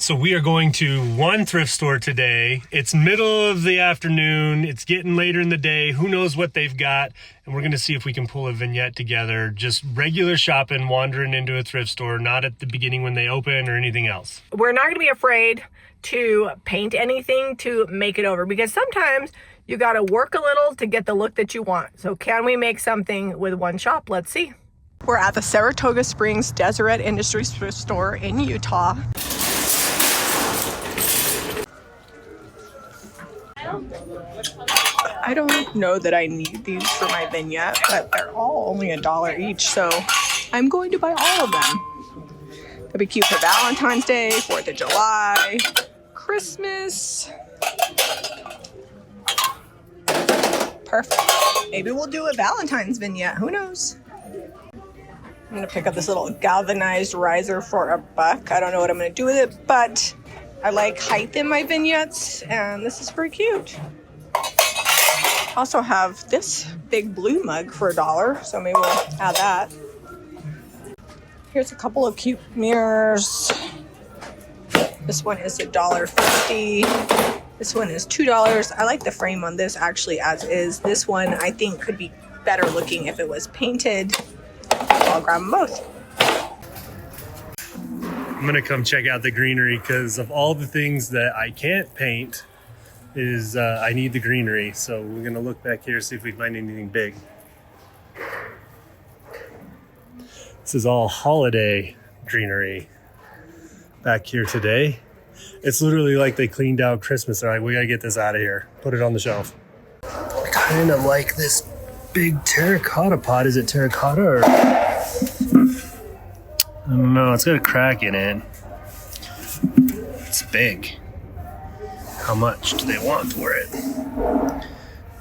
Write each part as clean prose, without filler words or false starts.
So we are going to one thrift store today. It's middle of the afternoon. It's getting later in the day. Who knows what they've got? And we're going to see if we can pull a vignette together. Just regular shopping, wandering into a thrift store, not at the beginning when they open or anything else. We're not going to be afraid to paint anything to make it over, because sometimes you got to work a little to get the look that you want. So can we make something with one shop? Let's see. We're at the Saratoga Springs Deseret Industries thrift store in Utah. I don't know that I need these for my vignette, but they're all only $1 each, so I'm going to buy all of them. They'll be cute for Valentine's Day, 4th of July, Christmas. Perfect. Maybe we'll do a Valentine's vignette, who knows? I'm gonna pick up this little galvanized riser for $1. I don't know what I'm gonna do with it, but I like height in my vignettes, and this is pretty cute. Also have this big blue mug for $1, so maybe we'll add that. Here's a couple of cute mirrors. This one is $1.50. This one is $2. I like the frame on this actually as is. This one I think could be better looking if it was painted. I'll grab them both. I'm gonna come check out the greenery because of all the things that I can't paint is I need the greenery. So we're gonna look back here, see if we can find anything big. This is all holiday greenery back here today. It's literally like they cleaned out Christmas. They're like, we gotta get this out of here. Put it on the shelf. I kind of like this big terracotta pot. Is it terracotta or? I don't know, it's got a crack in it. It's big. How much do they want for it?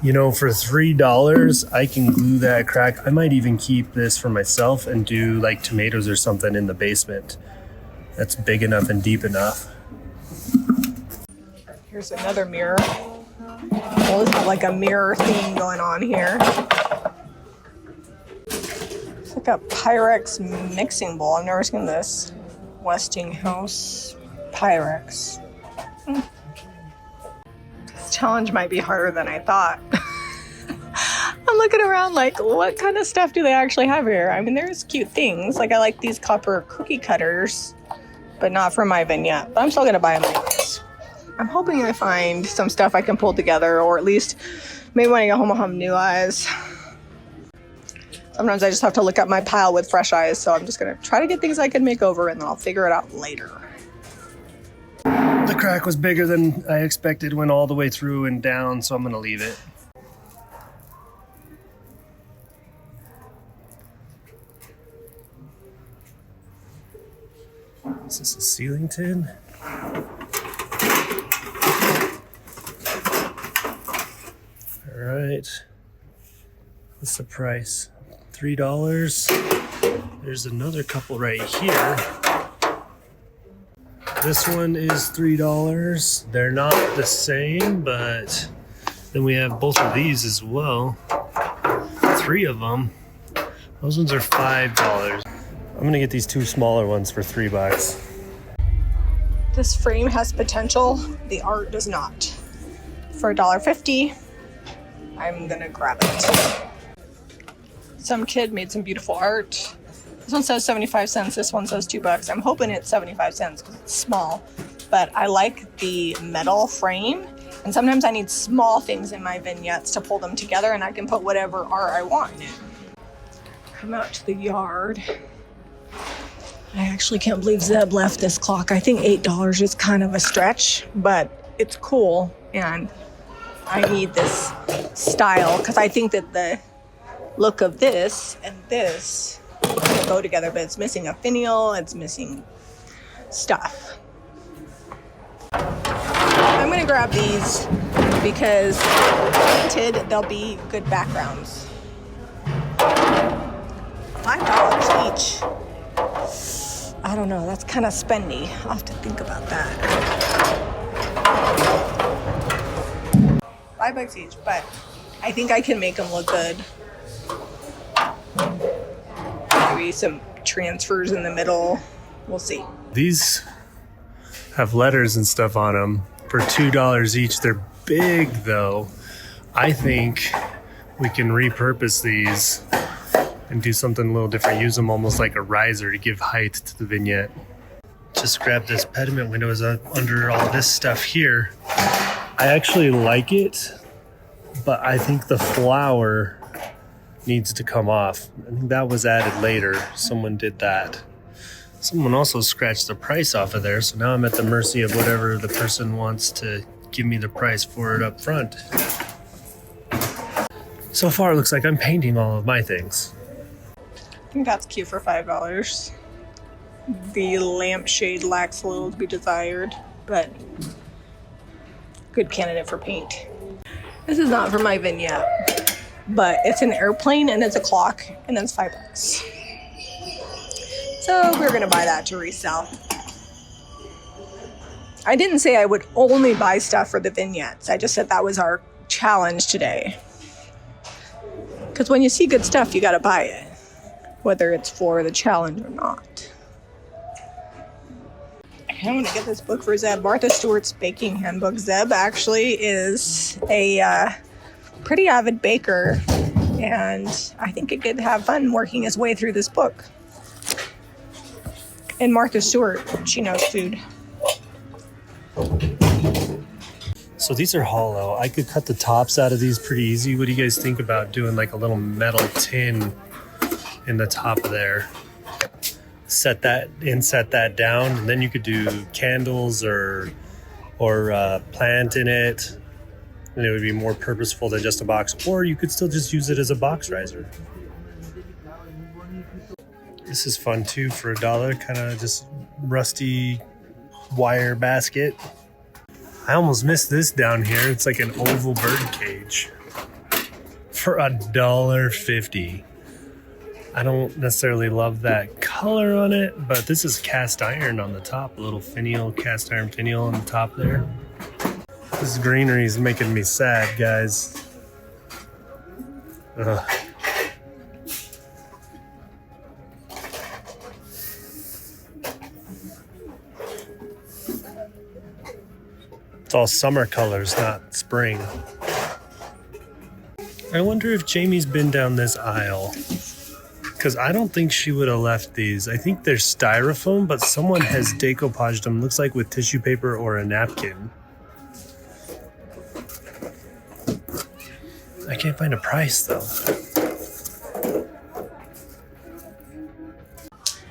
You know, for $3, I can glue that crack. I might even keep this for myself and do like tomatoes or something in the basement. That's big enough and deep enough. Here's another mirror. We'll just have like a mirror theme going on here. It's like a Pyrex mixing bowl. I've never seen this. Westinghouse Pyrex. This challenge might be harder than I thought. I'm looking around like, what kind of stuff do they actually have here? I mean, there's cute things. Like I like these copper cookie cutters, but not for my vignette. But I'm still gonna buy them anyways. I'm hoping I find some stuff I can pull together, or at least maybe when I get home I'll have new eyes. Sometimes I just have to look at my pile with fresh eyes, so I'm just gonna try to get things I can make over and then I'll figure it out later. The crack was bigger than I expected, went all the way through and down, so I'm gonna leave it. Is this a ceiling tin? All right, what's the price? $3. There's another couple right here. This one is $3. They're not the same, but then we have both of these as well. 3 of them. Those ones are $5. I'm gonna get these 2 smaller ones for $3. This frame has potential. The art does not. For $1.50, I'm gonna grab it. Some kid made some beautiful art. This one says 75 cents, this one says $2. I'm hoping it's 75 cents because it's small, but I like the metal frame, and sometimes I need small things in my vignettes to pull them together, and I can put whatever art I want in it. Come out to the yard. I actually can't believe Zeb left this clock. I think $8 is kind of a stretch, but it's cool, and I need this style because I think that the look of this and this go together, but it's missing a finial, it's missing stuff. I'm gonna grab these because painted, they'll be good backgrounds. $5 each. I don't know, that's kind of spendy. I'll have to think about that. $5 each, but I think I can make them look good. Maybe some transfers in the middle. We'll see. These have letters and stuff on them for $2 each. They're big though. I think we can repurpose these and do something a little different. Use them almost like a riser to give height to the vignette. Just grab this pediment window is under all this stuff here. I actually like it, but I think the flower needs to come off. I think that was added later. Someone did that. Someone also scratched the price off of there, so now I'm at the mercy of whatever the person wants to give me the price for it up front. So far, it looks like I'm painting all of my things. I think that's cute for $5. The lampshade lacks a little to be desired, but good candidate for paint. This is not for my vignette, but it's an airplane and it's a clock and it's $5. So we're gonna buy that to resell. I didn't say I would only buy stuff for the vignettes. I just said that was our challenge today. Because when you see good stuff, you gotta buy it, whether it's for the challenge or not. I want to get this book for Zeb. Martha Stewart's Baking Handbook. Zeb actually is a pretty avid baker, and I think he could have fun working his way through this book. And Martha Stewart, she knows food. So these are hollow. I could cut the tops out of these pretty easy. What do you guys think about doing like a little metal tin in the top there? Set that down, and then you could do candles or plant in it, and it would be more purposeful than just a box. Or you could still just use it as a box riser. This is fun too for $1, kind of just rusty wire basket. I almost missed this down here. It's like an oval bird cage for $1.50. I don't necessarily love that color on it, but this is cast iron on the top, a little finial, cast iron finial on the top there. This greenery is making me sad, guys. Ugh. It's all summer colors, not spring. I wonder if Jami's been down this aisle, because I don't think she would have left these. I think they're styrofoam, but someone has decoupaged them, looks like with tissue paper or a napkin. I can't find a price though.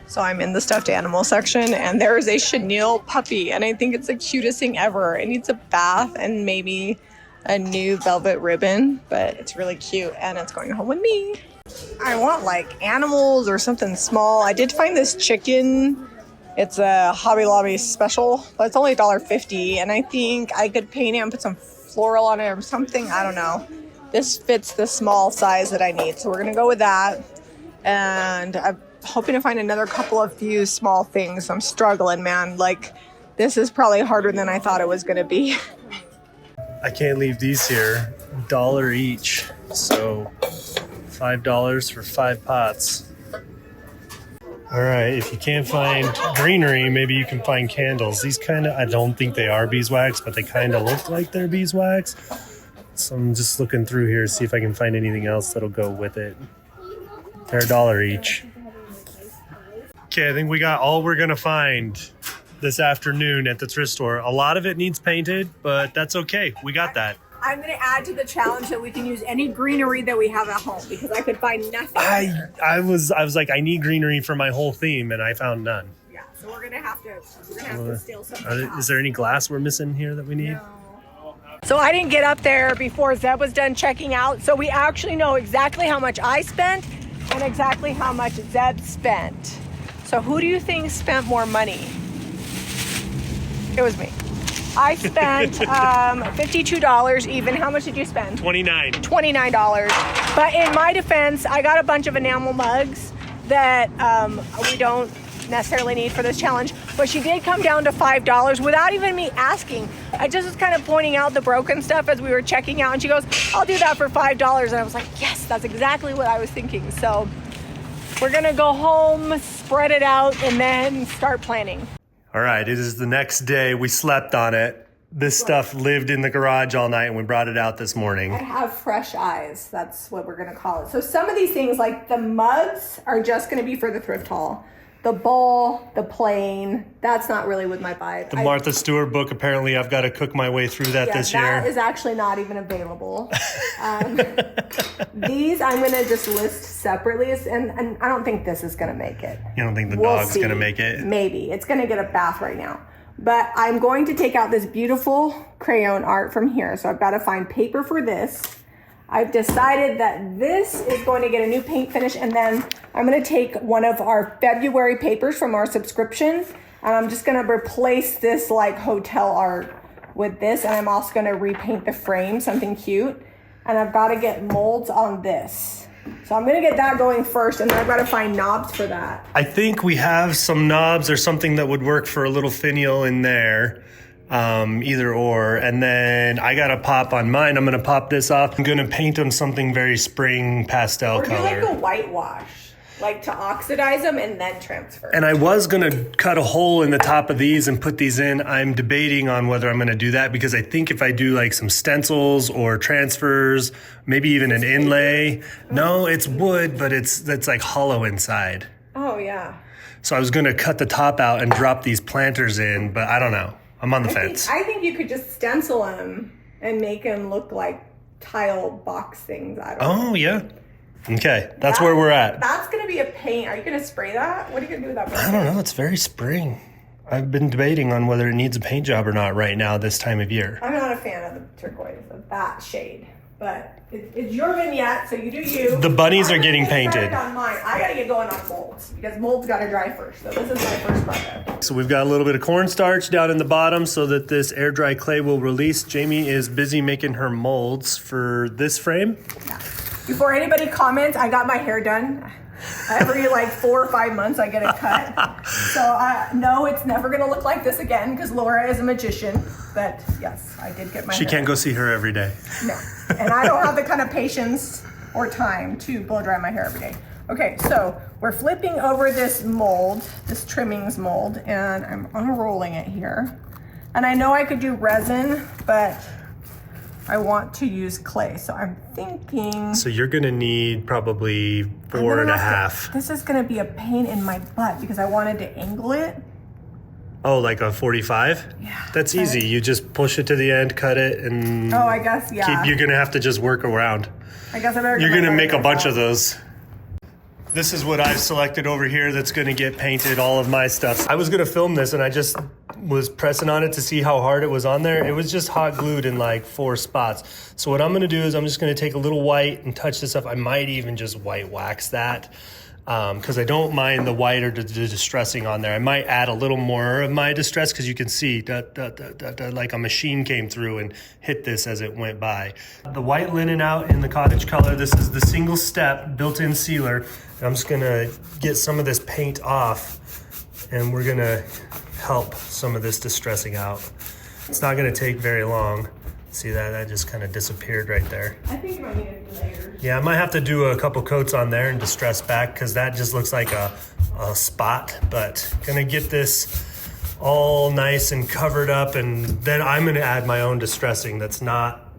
So I'm in the stuffed animal section, and there is a chenille puppy, and I think it's the cutest thing ever. It needs a bath and maybe a new velvet ribbon, but it's really cute, and it's going home with me. I want like animals or something small. I did find this chicken. It's a Hobby Lobby special, but it's only $1.50, and I think I could paint it and put some floral on it or something. I don't know. This fits the small size that I need, so we're gonna go with that. And I'm hoping to find another few small things. I'm struggling, man. Like, this is probably harder than I thought it was gonna be. I can't leave these here. $1 each, so $5 for 5 pots. All right, if you can't find greenery, maybe you can find candles. These I don't think they are beeswax, but they kind of look like they're beeswax. So I'm just looking through here to see if I can find anything else that'll go with it. They're $1 each. Okay, I think we got all we're gonna find this afternoon at the thrift store. A lot of it needs painted, but that's okay. We got that. I'm going to add to the challenge that we can use any greenery that we have at home, because I could find nothing. I was like, I need greenery for my whole theme, and I found none. Yeah, so we're going to have to steal something. Is there any glass we're missing here that we need? No. So I didn't get up there before Zeb was done checking out, so we actually know exactly how much I spent and exactly how much Zeb spent. So who do you think spent more money? It was me. I spent $52 even. How much did you spend? $29. $29. But in my defense, I got a bunch of enamel mugs that we don't necessarily need for this challenge. But she did come down to $5 without even me asking. I just was kind of pointing out the broken stuff as we were checking out. And she goes, I'll do that for $5. And I was like, yes, that's exactly what I was thinking. So we're going to go home, spread it out, and then start planning. All right, it is the next day. We slept on it. This stuff lived in the garage all night and we brought it out this morning. I have fresh eyes. That's what we're gonna call it. So some of these things, like the mugs, are just gonna be for the thrift haul. The bowl, the plane, that's not really with my vibe. The Martha Stewart book, apparently I've got to cook my way through that this year. That is actually not even available. These I'm gonna just list separately, and I don't think this is gonna make it. You don't think the dog's gonna make it? Maybe. It's gonna get a bath right now. But I'm going to take out this beautiful crayon art from here. So I've got to find paper for this. I've decided that this is going to get a new paint finish, and then I'm going to take one of our February papers from our subscription, and I'm just going to replace this like hotel art with this, and I'm also going to repaint the frame, something cute. And I've got to get molds on this. So I'm going to get that going first, and then I've got to find knobs for that. I think we have some knobs or something that would work for a little finial in there. Either or. And then I got to pop on mine. I'm going to pop this off. I'm going to paint them something very spring pastel color. Or do like a whitewash, like to oxidize them and then transfer. And I was going to cut a hole in the top of these and put these in. I'm debating on whether I'm going to do that, because I think if I do like some stencils or transfers, maybe even an inlay. No, it's wood, but that's like hollow inside. Oh, yeah. So I was going to cut the top out and drop these planters in, but I don't know. I'm on the fence. I think you could just stencil them and make them look like tile box things. I don't know. Oh, yeah. Okay, that's where we're at. That's going to be a paint. Are you going to spray that? What are you going to do with that? I don't know. It's very spring. I've been debating on whether it needs a paint job or not right now this time of year. I'm not a fan of the turquoise, of that shade. But it's your vignette, so you do you. The bunnies are getting painted. On mine. I got to get going on molds, because molds got to dry first. So this is my first project. So we've got a little bit of cornstarch down in the bottom so that this air dry clay will release. Jami is busy making her molds for this frame. Yeah. Before anybody comments, I got my hair done. Every like 4 or 5 months I get a cut. So no, it's never going to look like this again, because Laura is a magician. But yes, I did get my She hair can't go see her every day. No. And I don't have the kind of patience or time to blow dry my hair every day. Okay, so we're flipping over this mold, this trimmings mold, and I'm unrolling it here. And I know I could do resin, but I want to use clay. So I'm thinking... So you're going to need probably 4.5. This is going to be a pain in my butt, because I wanted to angle it. Oh, like a 45? Yeah. That's easy. You just push it to the end, cut it, and... Oh, I guess, yeah. You're going to have to just work around. I guess I better... You're going to make a bunch of those. This is what I've selected over here that's going to get painted, all of my stuff. I was going to film this, and I just was pressing on it to see how hard it was on there. It was just hot glued in like 4 spots. So what I'm going to do is I'm just going to take a little white and touch this up. I might even just white wax that, because I don't mind the white or the distressing on there. I might add a little more of my distress, because you can see that like a machine came through and hit this as it went by. The white linen out in the cottage color. This is the single step built-in sealer. And I'm just gonna get some of this paint off, and we're gonna help some of this distressing out. It's not gonna take very long. See that? That just kind of disappeared right there. I think you might need a few layers. Yeah, I might have to do a couple coats on there and distress back, because that just looks like a spot. But gonna get this all nice and covered up, and then I'm gonna add my own distressing that's not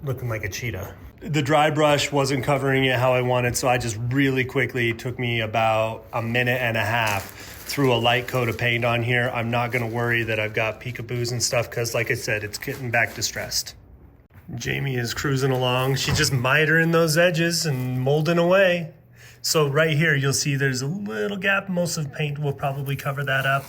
looking like a cheetah. The dry brush wasn't covering it how I wanted, so I just really quickly, took me about a minute and a half, threw a light coat of paint on here. I'm not gonna worry that I've got peekaboos and stuff, because like I said, it's getting back distressed. Jami is cruising along. She's just mitering those edges and molding away. So right here, you'll see there's a little gap. Most of the paint will probably cover that up,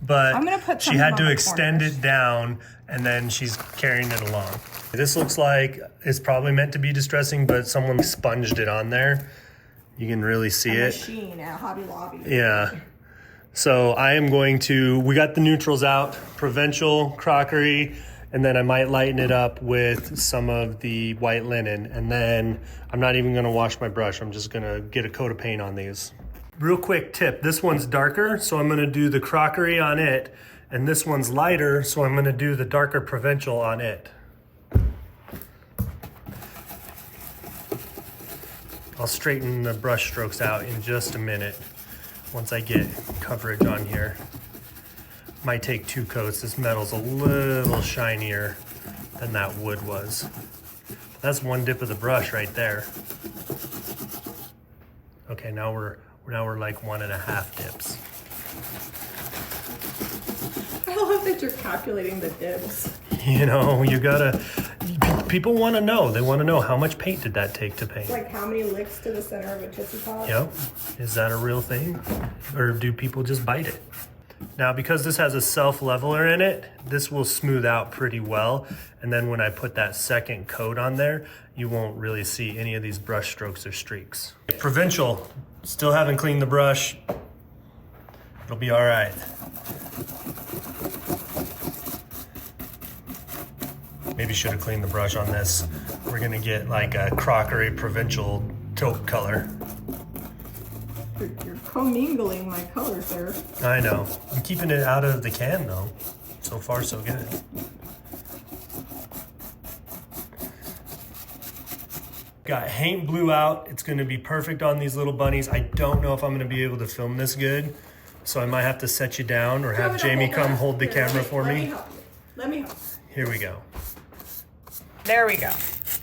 but I'm gonna put she had to extend it down, and then she's carrying it along. This looks like it's probably meant to be distressing, but someone sponged it on there. You can really see it. Machine at Hobby Lobby. Yeah. So I am going to, we got the neutrals out, provincial, crockery, and then I might lighten it up with some of the white linen. And then I'm not even gonna wash my brush. I'm just gonna get a coat of paint on these. Real quick tip, this one's darker, so I'm gonna do the crockery on it. And this one's lighter, so I'm gonna do the darker provincial on it. I'll straighten the brush strokes out in just a minute once I get coverage on here. Might take 2 coats. This metal's a little shinier than that wood was. That's one dip of the brush right there. Okay, now we're like 1.5 dips. I love that you're calculating the dips. You know, people want to know. They want to know how much paint did that take to paint. Like how many licks to the center of a Tootsie Pop? Yep. Is that a real thing? Or do people just bite it? Now, because this has a self-leveler in it, this will smooth out pretty well. And then when I put that second coat on there, you won't really see any of these brush strokes or streaks. Provincial, still haven't cleaned the brush. It'll be all right. Maybe should have cleaned the brush on this. We're gonna get like a crockery provincial taupe color. You're commingling my colors there. I know. I'm keeping it out of the can though. So far, so good. Got Haint Blue out. It's gonna be perfect on these little bunnies. I don't know if I'm gonna be able to film this good, so I might have to set you down or have Jamie come hold the camera for me. Let me help. Here we go. There we go.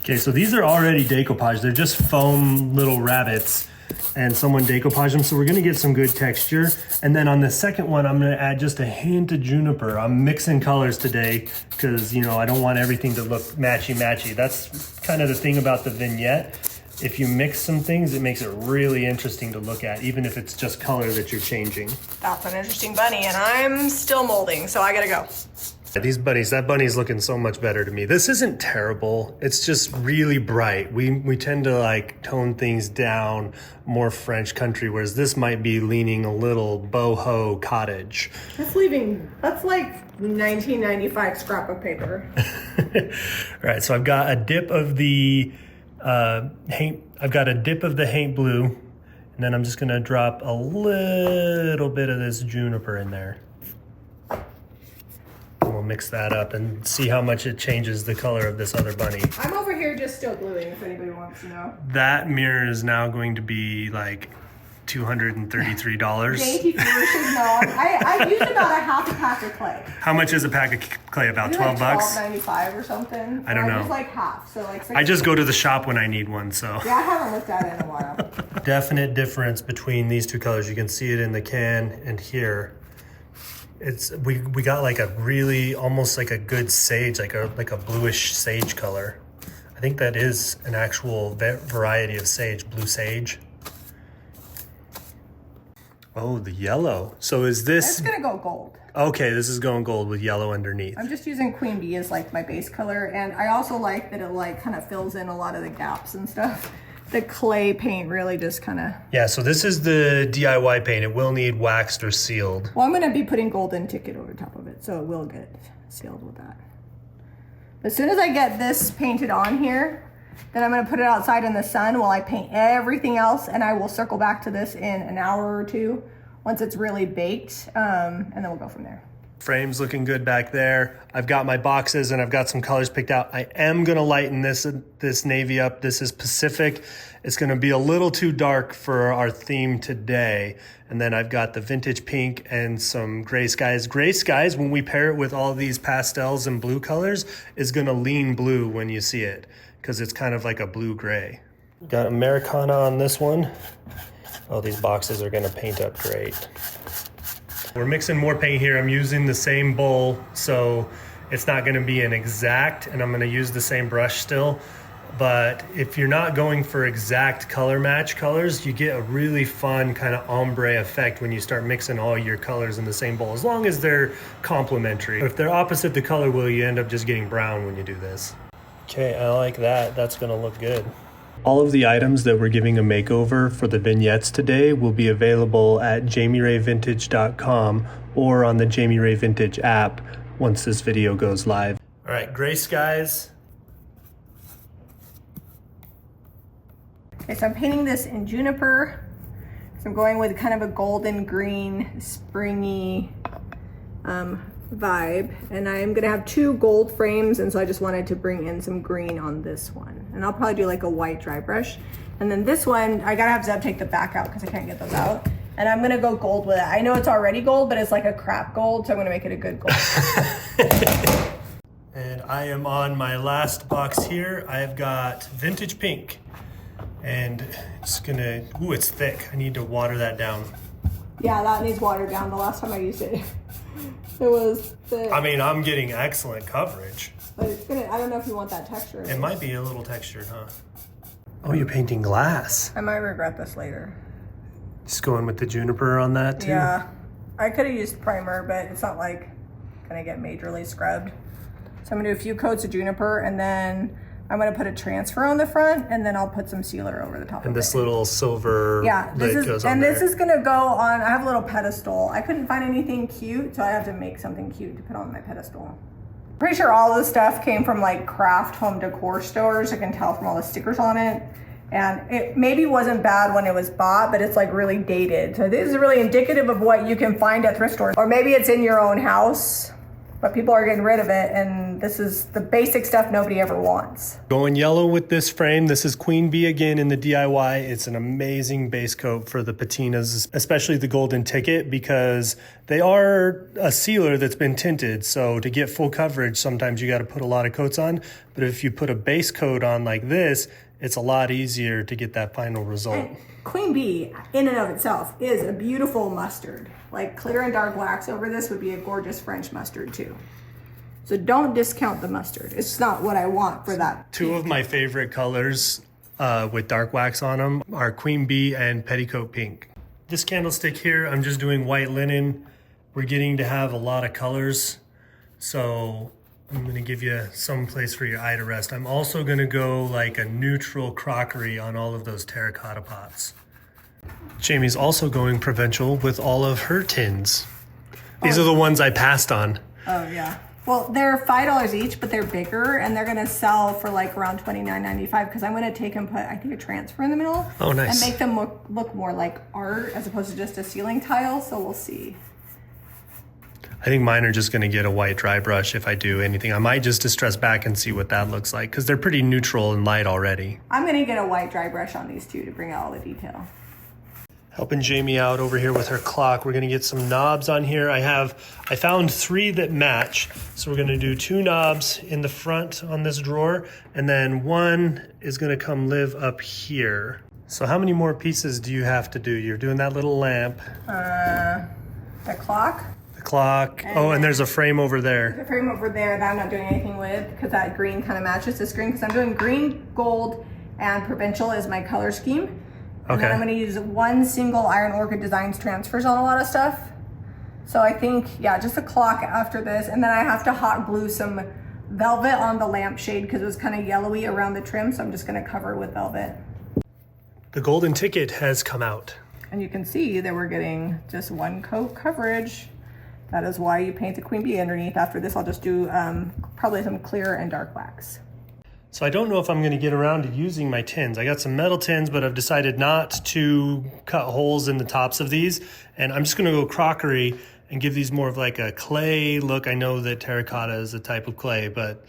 Okay, so these are already decoupaged. They're just foam little rabbits, and someone decoupaged them, so we're gonna get some good texture. And then on the second one, I'm gonna add just a hint of juniper. I'm mixing colors today because, you know, I don't want everything to look matchy-matchy. That's kind of the thing about the vignette. If you mix some things, it makes it really interesting to look at, even if it's just color that you're changing. That's an interesting bunny, and I'm still molding, so I gotta go. These bunnies, that bunny's looking so much better to me. This isn't terrible. It's just really bright. We tend to like tone things down, more French country, whereas this might be leaning a little boho cottage. That's like 1995 scrap of paper. All right, so I've got a dip of the Haint Blue, and then I'm just gonna drop a little bit of this juniper in there. We'll mix that up and see how much it changes the color of this other bunny. I'm over here just still gluing if anybody wants to know. That mirror is now going to be like $233. Dainty viewers should know. I used about a half a pack of clay. How much is a pack of clay? About 12 bucks? $12.95 or something. I don't know. I use like half, so like. I just go to the shop when I need one, so. Yeah, I haven't looked at it in a while. Definite difference between these two colors. You can see it in the can and here. We got like a really almost like a good sage, like a bluish sage color. I think that is an actual variety of sage, blue sage. Oh, the yellow. So is this? It's gonna go gold. Okay, this is going gold with yellow underneath. I'm just using Queen Bee as like my base color, and I also like that it like kind of fills in a lot of the gaps and stuff. The clay paint really just kind of... Yeah, so this is the DIY paint. It will need waxed or sealed. Well, I'm going to be putting golden ticket over top of it, so it will get sealed with that. As soon as I get this painted on here, then I'm going to put it outside in the sun while I paint everything else, and I will circle back to this in an hour or two once it's really baked, and then we'll go from there. Frame's looking good back there. I've got my boxes and I've got some colors picked out. I am gonna lighten this navy up. This is Pacific. It's gonna be a little too dark for our theme today. And then I've got the vintage pink and some gray skies. Gray skies, when we pair it with all these pastels and blue colors, is gonna lean blue when you see it, because it's kind of like a blue-gray. Got Americana on this one. Oh, these boxes are gonna paint up great. We're mixing more paint here. I'm using the same bowl, so it's not gonna be an exact, and I'm gonna use the same brush still. But if you're not going for exact color match colors, you get a really fun kind of ombre effect when you start mixing all your colors in the same bowl, as long as they're complementary. If they're opposite the color wheel, you end up just getting brown when you do this. Okay, I like that. That's gonna look good. All of the items that we're giving a makeover for the vignettes today will be available at jamirayvintage.com or on the Jami Ray Vintage app once this video goes live. All right, gray skies. Okay, so I'm painting this in juniper. So I'm going with kind of a golden green, springy vibe. And I'm gonna have 2 gold frames, and so I just wanted to bring in some green on this one. And I'll probably do like a white dry brush. And then this one, I gotta have Zeb take the back out because I can't get those out. And I'm gonna go gold with it. I know it's already gold, but it's like a crap gold, so I'm gonna make it a good gold. And I am on my last box here. I've got vintage pink. And it's gonna, ooh, it's thick. I need to water that down. Yeah, that needs watered down. The last time I used it, it was thick. I mean, I'm getting excellent coverage. But it's gonna, I don't know if you want that texture. It might be a little textured, huh? Oh, you're painting glass. I might regret this later. Just going with the juniper on that too? Yeah, I could have used primer, but it's not like gonna get majorly scrubbed. So I'm gonna do a few coats of juniper, and then I'm gonna put a transfer on the front, and then I'll put some sealer over the top of it. And this little silver lid goes on there. This is gonna go on, I have a little pedestal. I couldn't find anything cute, so I have to make something cute to put on my pedestal. Pretty sure all this stuff came from like craft home decor stores. I can tell from all the stickers on it. And it maybe wasn't bad when it was bought, but it's like really dated. So this is really indicative of what you can find at thrift stores. Or maybe it's in your own house, but people are getting rid of it, and this is the basic stuff nobody ever wants. Going yellow with this frame. This is Queen Bee again in the DIY. It's an amazing base coat for the patinas, especially the golden ticket, because they are a sealer that's been tinted. So to get full coverage, sometimes you got to put a lot of coats on. But if you put a base coat on like this, it's a lot easier to get that final result. And Queen Bee, in and of itself, is a beautiful mustard. Like clear and dark wax over this would be a gorgeous French mustard too. So don't discount the mustard. It's not what I want for that. Two of my favorite colors with dark wax on them are Queen Bee and Petticoat Pink. This candlestick here, I'm just doing white linen. We're getting to have a lot of colors, so I'm gonna give you some place for your eye to rest. I'm also gonna go like a neutral crockery on all of those terracotta pots. Jami's also going provincial with all of her tins. These are the ones I passed on. Oh yeah. Well, they're $5 each, but they're bigger, and they're gonna sell for like around $29.95 because I'm gonna take and put, I think, a transfer in the middle. Oh, nice. And make them look more like art as opposed to just a ceiling tile. So we'll see. I think mine are just gonna get a white dry brush if I do anything. I might just distress back and see what that looks like because they're pretty neutral and light already. I'm gonna get a white dry brush on these two to bring out all the detail. Helping Jami out over here with her clock. We're gonna get some knobs on here. I found 3 that match. So we're gonna do 2 knobs in the front on this drawer, and then 1 is gonna come live up here. So how many more pieces do you have to do? You're doing that little lamp. The clock. Clock. And there's a frame over there. The frame over there that I'm not doing anything with because that green kind of matches this green because I'm doing green, gold, and provincial is my color scheme. And then I'm going to use 1 single Iron Orchid Designs transfers on a lot of stuff. So I think, yeah, just a clock after this. And then I have to hot glue some velvet on the lampshade because it was kind of yellowy around the trim. So I'm just going to cover it with velvet. The golden ticket has come out. And you can see that we're getting just 1 coat coverage. That is why you paint the Queen Bee underneath. After this, I'll just do probably some clear and dark wax. So I don't know if I'm gonna get around to using my tins. I got some metal tins, but I've decided not to cut holes in the tops of these. And I'm just gonna go crockery and give these more of like a clay look. I know that terracotta is a type of clay, but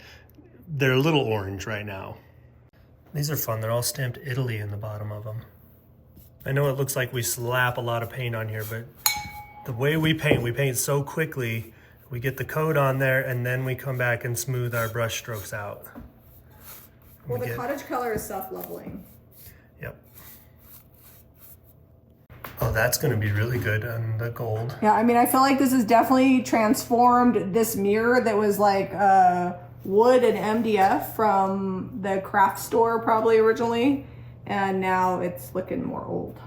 they're a little orange right now. These are fun. They're all stamped Italy in the bottom of them. I know it looks like we slap a lot of paint on here, but the way we paint so quickly. We get the coat on there and then we come back and smooth our brush strokes out. Well, the cottage color is self-leveling. Yep. Oh, that's going to be really good on the gold. Yeah, I mean, I feel like this is definitely transformed this mirror that was like wood and MDF from the craft store probably originally, and now it's looking more old.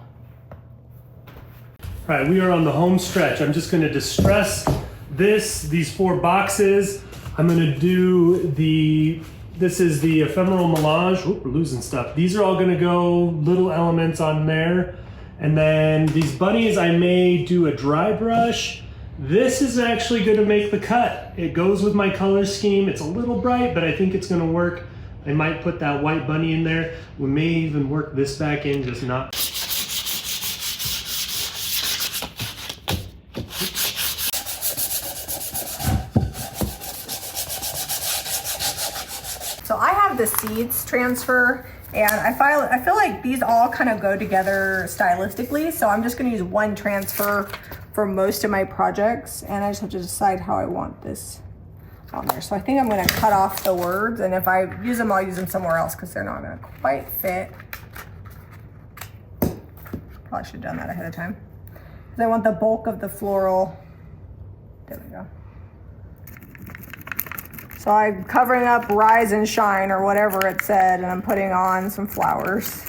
All right, we are on the home stretch. I'm just going to distress these 4 boxes. I'm going to do this is the ephemeral melange. Oop, we're losing stuff. These are all going to go little elements on there. And then these bunnies, I may do a dry brush. This is actually going to make the cut. It goes with my color scheme. It's a little bright, but I think it's going to work. I might put that white bunny in there. We may even work this back in, just not. So I have the seeds transfer, And I feel like these all kind of go together stylistically, so I'm just gonna use one transfer for most of my projects, and I just have to decide how I want this on there. So I think I'm gonna cut off the words, and if I use them, I'll use them somewhere else because they're not gonna quite fit. Probably should have done that ahead of time. Because I want the bulk of the floral. There we go. So I'm covering up Rise and Shine or whatever it said, and I'm putting on some flowers.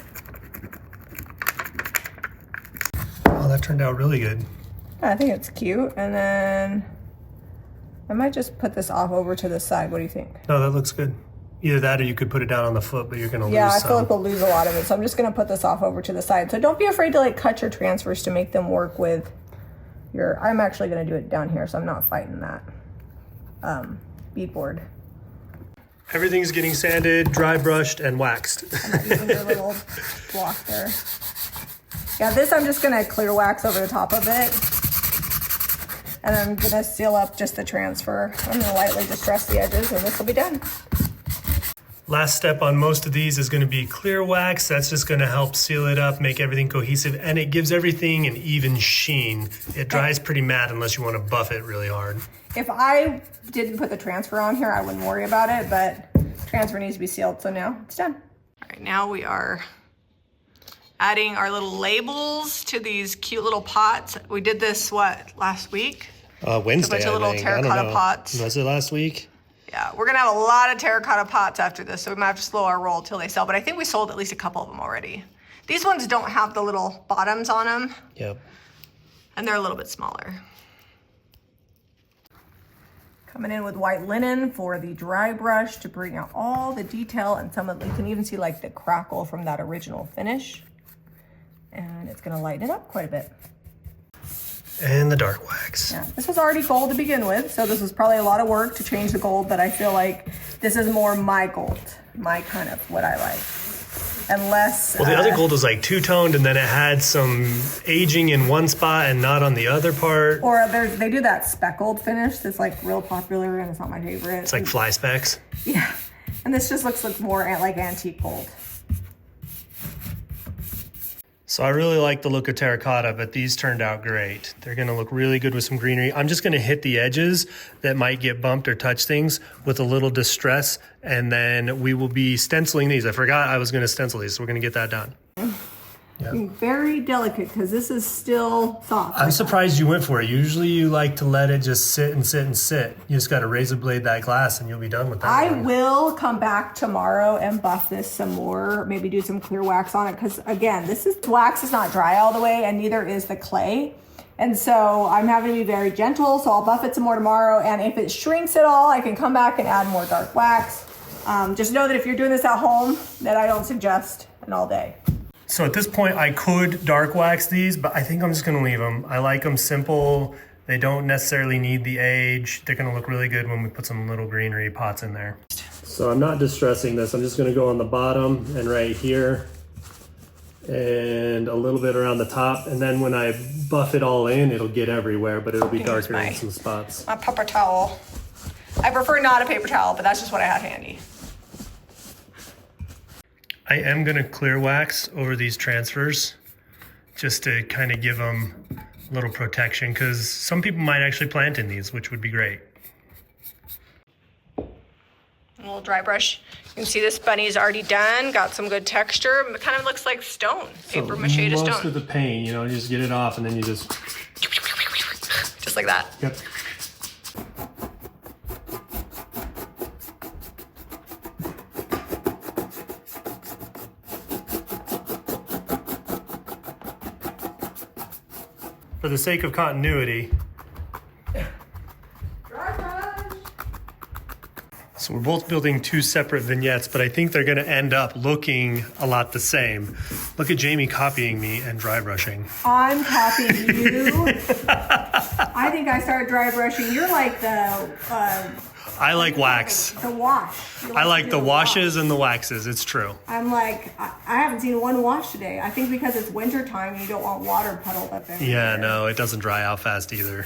Oh, that turned out really good. I think it's cute. And then I might just put this off over to the side. What do you think? No, that looks good. Either that or you could put it down on the foot, but you're gonna lose some. Yeah, I feel like we'll lose a lot of it. So I'm just gonna put this off over to the side. So don't be afraid to like cut your transfers to make them work with your, I'm actually gonna do it down here, so I'm not fighting that beadboard. Everything's getting sanded, dry brushed, and waxed. I'm not using your little block there. Yeah, this I'm just gonna clear wax over the top of it. And I'm gonna seal up just the transfer. I'm gonna lightly distress the edges and this will be done. Last step on most of these is going to be clear wax. That's just going to help seal it up, make everything cohesive, and it gives everything an even sheen. It dries pretty matte unless you want to buff it really hard. If I didn't put the transfer on here, I wouldn't worry about it, but transfer needs to be sealed, so now it's done. All right, now we are adding our little labels to these cute little pots. We did this, what, last week? Wednesday, a bunch of little terracotta pots. Was it last week? Yeah, we're gonna have a lot of terracotta pots after this, so we might have to slow our roll till they sell, but I think we sold at least a couple of them already. These ones don't have the little bottoms on them. Yep. And they're a little bit smaller. Coming in with white linen for the dry brush to bring out all the detail, and some of you can even see like the crackle from that original finish. And it's gonna lighten it up quite a bit. And the dark wax. Yeah, this was already gold to begin with, so this was probably a lot of work to change the gold, but I feel like this is more my gold, my kind of what I like. And less... Well, the other gold was like two-toned, and then it had some aging in one spot and not on the other part. Or they do that speckled finish that's like real popular, and it's not my favorite. It's like fly specks. Yeah, and this just looks more like antique gold. So I really like the look of terracotta, but these turned out great. They're gonna look really good with some greenery. I'm just gonna hit the edges that might get bumped or touch things with a little distress, and then we will be stenciling these. I forgot I was gonna stencil these, so we're gonna get that done. Yeah. Being very delicate because this is still soft. I'm surprised you went for it. Usually you like to let it just sit and sit and sit. You just gotta razor blade that glass and you'll be done with that. I will come back tomorrow and buff this some more, maybe do some clear wax on it, because again, wax is not dry all the way, and neither is the clay. And so I'm having to be very gentle, so I'll buff it some more tomorrow, and if it shrinks at all, I can come back and add more dark wax. Just know that if you're doing this at home, that I don't suggest an all day. So at this point, I could dark wax these, but I think I'm just gonna leave them. I like them simple. They don't necessarily need the age. They're gonna look really good when we put some little greenery pots in there. So I'm not distressing this. I'm just gonna go on the bottom and right here and a little bit around the top. And then when I buff it all in, it'll get everywhere, but it'll be darker in some spots. My paper towel. I prefer not a paper towel, but that's just what I had handy. I am gonna clear wax over these transfers just to kind of give them a little protection, because some people might actually plant in these, which would be great. A little dry brush. You can see this bunny's already done, got some good texture. It kind of looks like stone, paper mache to stone. Most of the paint, you know, you just get it off and then you just like that. Yep. For the sake of continuity. So we're both building two separate vignettes, but I think they're gonna end up looking a lot the same. Look at Jami copying me and dry brushing. I'm copying you. I think I started dry brushing. You're like the... I like wax. The wash. I like the washes and the waxes, it's true. I'm like, I haven't seen one wash today. I think because it's winter time and you don't want water puddled up there. Yeah, no, it doesn't dry out fast either.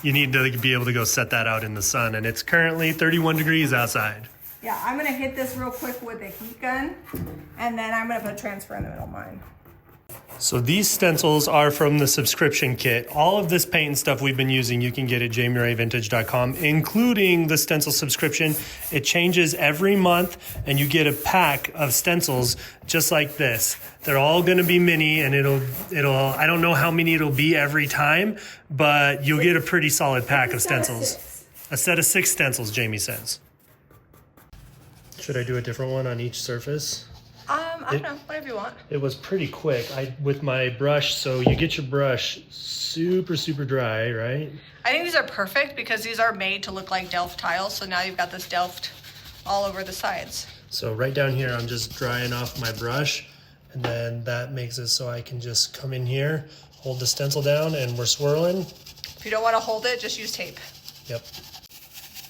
You need to be able to go set that out in the sun, and it's currently 31 degrees outside. Yeah, I'm gonna hit this real quick with a heat gun, and then I'm gonna put a transfer in the middle of mine. So these stencils are from the subscription kit. All of this paint and stuff we've been using, you can get at jamirayvintage.com, including the stencil subscription. It changes every month, and you get a pack of stencils just like this. They're all going to be mini, and it'll. I don't know how many it'll be every time, but you'll get a pretty solid pack of stencils. A set of 6 stencils, Jami says. Should I do a different one on each surface? I don't know, whatever you want. It was pretty quick. With my brush, so you get your brush super dry, right? I think these are perfect because these are made to look like Delft tiles. So now you've got this Delft all over the sides. So right down here, I'm just drying off my brush, and then that makes it so I can just come in here, hold the stencil down, and we're swirling. If you don't want to hold it, just use tape. Yep.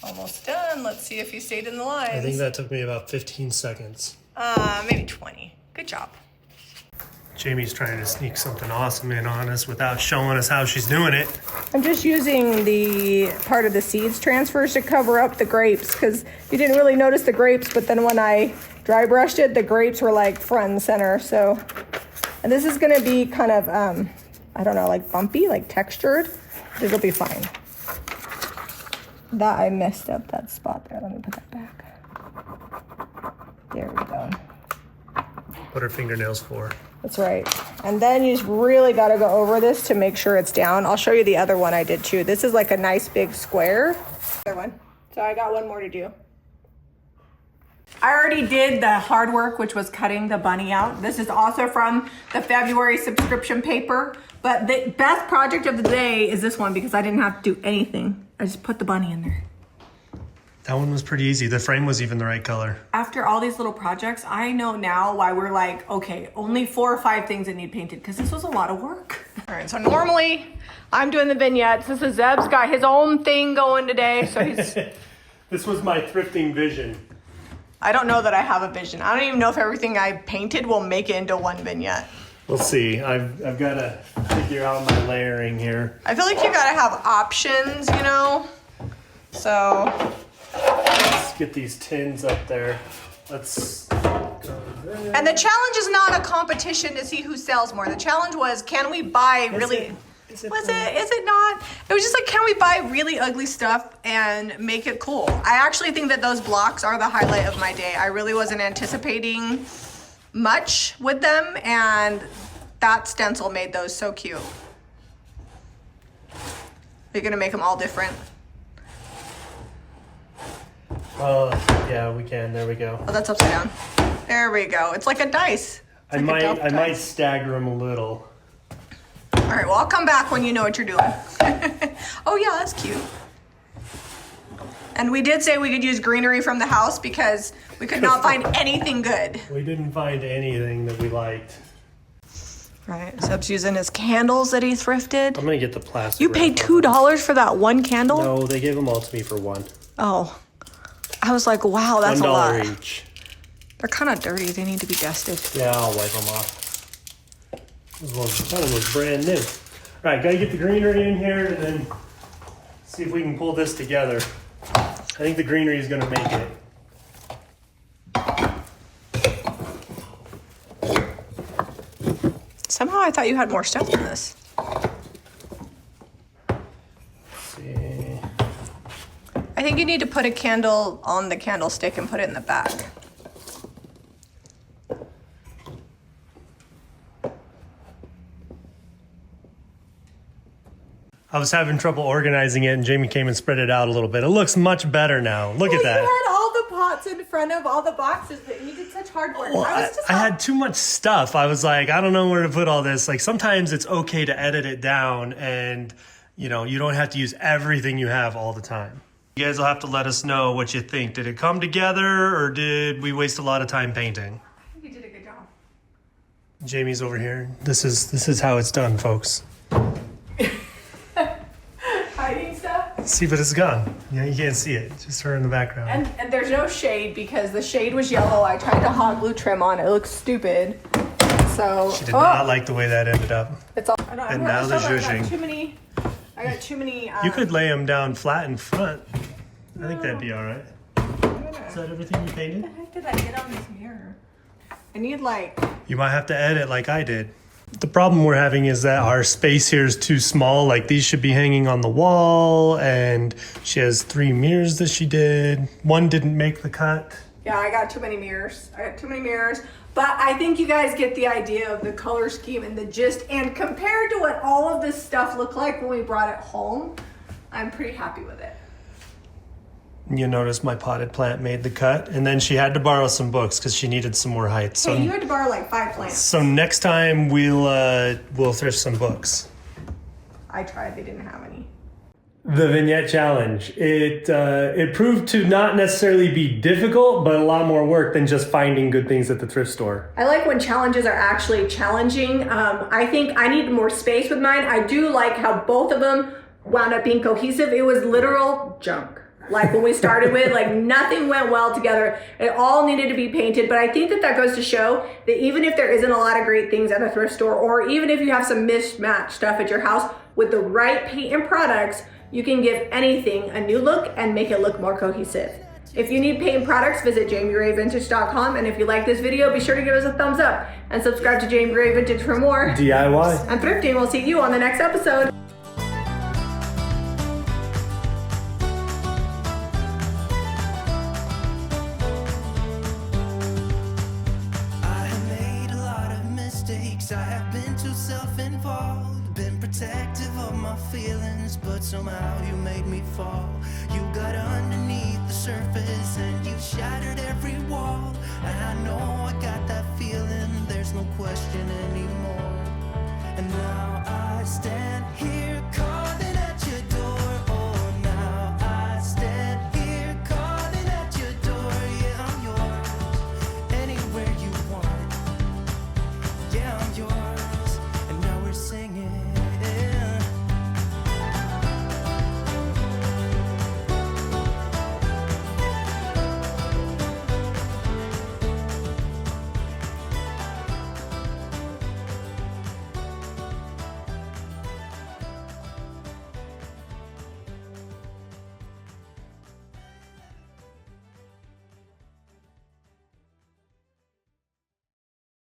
Almost done. Let's see if you stayed in the lines. I think that took me about 15 seconds. Maybe 20. Good job. Jami's trying to sneak something awesome in on us without showing us how she's doing it. I'm just using the part of the seeds transfers to cover up the grapes because you didn't really notice the grapes, but then when I dry brushed it, the grapes were like front and center. So, and this is gonna be kind of, I don't know, like bumpy, like textured. This will be fine. That I messed up that spot there. Let me put that back. There we go. What are fingernails for? That's right. And then you just really got to go over this to make sure it's down. I'll show you the other one I did too. This is like a nice big square. Other one. So I got one more to do. I already did the hard work, which was cutting the bunny out. This is also from the February subscription paper. But the best project of the day is this one because I didn't have to do anything. I just put the bunny in there. That one was pretty easy. The frame was even the right color. After all these little projects, I know now why we're like, okay, only 4 or 5 things that need painted because this was a lot of work. All right, so normally I'm doing the vignettes. This is Zeb's got his own thing going today. So he's... This was my thrifting vision. I don't know that I have a vision. I don't even know if everything I painted will make it into one vignette. We'll see. I've got to figure out my layering here. I feel like you got to have options, you know? So... Let's get these tins up there. Let's go there. And the challenge is not a competition to see who sells more. The challenge was, can we buy really... Is it not? It was just like, can we buy really ugly stuff and make it cool? I actually think that those blocks are the highlight of my day. I really wasn't anticipating much with them, and that stencil made those so cute. You're gonna make them all different. Oh, yeah, we can. There we go. Oh, that's upside down. There we go. It's like a dice. I might stagger them a little. All right, well, I'll come back when you know what you're doing. Oh, yeah, that's cute. And we did say we could use greenery from the house because we could not find anything good. We didn't find anything that we liked. Right, Seb's using his candles that he thrifted. I'm going to get the plastic. You paid $2 for that one candle? No, they gave them all to me for $1. Oh. I was like, wow, that's a lot. $1 each. They're kind of dirty. They need to be dusted. Yeah, I'll wipe them off. This one was brand new. All right, gotta get the greenery in here and then see if we can pull this together. I think the greenery is gonna make it. Somehow I thought you had more stuff than this. I think you need to put a candle on the candlestick and put it in the back. I was having trouble organizing it, and Jami came and spread it out a little bit. It looks much better now. Look at that. You had all the pots in front of all the boxes, but you did such hard work. Well, I had too much stuff. I was like, I don't know where to put all this. Like, sometimes it's okay to edit it down, and you know, you don't have to use everything you have all the time. You guys will have to let us know what you think. Did it come together, or did we waste a lot of time painting? I think you did a good job. Jami's over here. This is how it's done, folks. Hiding stuff? See, but it's gone. Yeah, you can't see it. Just her in the background. And there's no shade because the shade was yellow. I tried to hot glue trim on. It looks stupid. So she did not like the way that ended up. It's all. And now they're zhuzhing. I got too many. You could lay them down flat in front. I think that'd be all right. Is that everything you painted? What the heck did I get on this mirror? I need like... You might have to edit like I did. The problem we're having is that our space here is too small. Like these should be hanging on the wall, and she has 3 mirrors that she did. One didn't make the cut. Yeah, I got too many mirrors. But I think you guys get the idea of the color scheme and the gist. And compared to what all of this stuff looked like when we brought it home, I'm pretty happy with it. You notice my potted plant made the cut, and then she had to borrow some books because she needed some more height. So hey, you had to borrow like 5 plants. So next time we'll thrift some books. I tried, they didn't have any. The Vignette Challenge. It proved to not necessarily be difficult, but a lot more work than just finding good things at the thrift store. I like when challenges are actually challenging. I think I need more space with mine. I do like how both of them wound up being cohesive. It was literal junk. Like when we started with, like nothing went well together. It all needed to be painted. But I think that goes to show that even if there isn't a lot of great things at a thrift store, or even if you have some mismatched stuff at your house, with the right paint and products, you can give anything a new look and make it look more cohesive. If you need paint and products, visit JamiRayVintage.com. And if you like this video, be sure to give us a thumbs up and subscribe to Jami Ray Vintage for more DIY and thrifting. We'll see you on the next episode. I have been too self-involved, been protective of my feelings, but somehow you made me fall. You got underneath the surface and you shattered every wall. And I know I got that feeling, there's no question anymore. And now I stand here